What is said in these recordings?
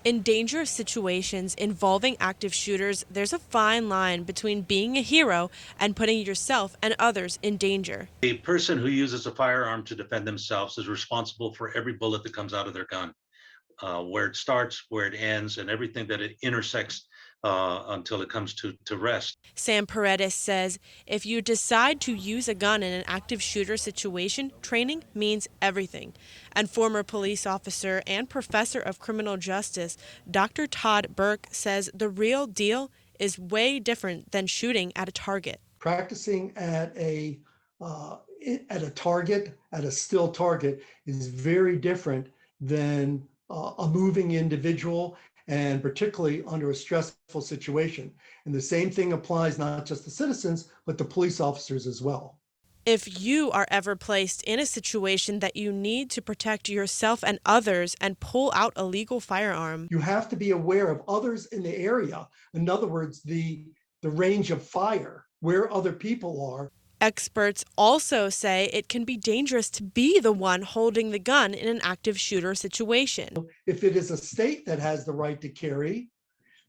In dangerous situations involving active shooters, there's a fine line between being a hero and putting yourself and others in danger. A person who uses a firearm to defend themselves is responsible for every bullet that comes out of their gun, where it starts, where it ends, and everything that it intersects until it comes to rest. Sam Paredes says if you decide to use a gun in an active shooter situation, training means everything. And former police officer and professor of criminal justice, Dr. Todd Burke, says the real deal is way different than shooting at a target. Practicing at a target, at a still target, is very different than a moving individual, and particularly under a stressful situation. And the same thing applies not just to citizens, but to police officers as well. If you are ever placed in a situation that you need to protect yourself and others and pull out a legal firearm, You have to be aware of others in the area. In other words, the range of fire, where other people are. experts also say it can be dangerous to be the one holding the gun in an active shooter situation. If it is a state that has the right to carry,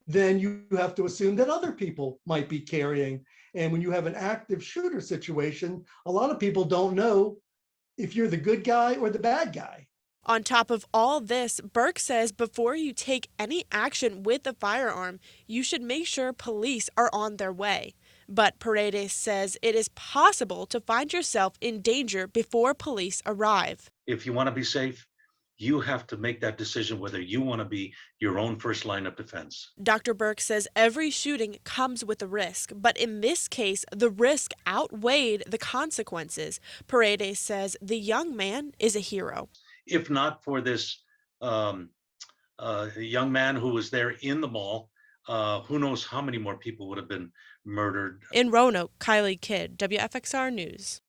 then you have to assume that other people might be carrying. And when you have an active shooter situation, a lot of people don't know if you're the good guy or the bad guy. On top of all this, Burke says before you take any action with a firearm, you should make sure police are on their way. But Paredes says it is possible to find yourself in danger before police arrive. If you want to be safe, you have to make that decision whether you want to be your own first line of defense. Dr. Burke says every shooting comes with a risk, but in this case, the risk outweighed the consequences. Paredes says the young man is a hero. If not for this um, young man who was there in the mall, who knows how many more people would have been murdered. In Roanoke, Kylie Kidd, WFXR News.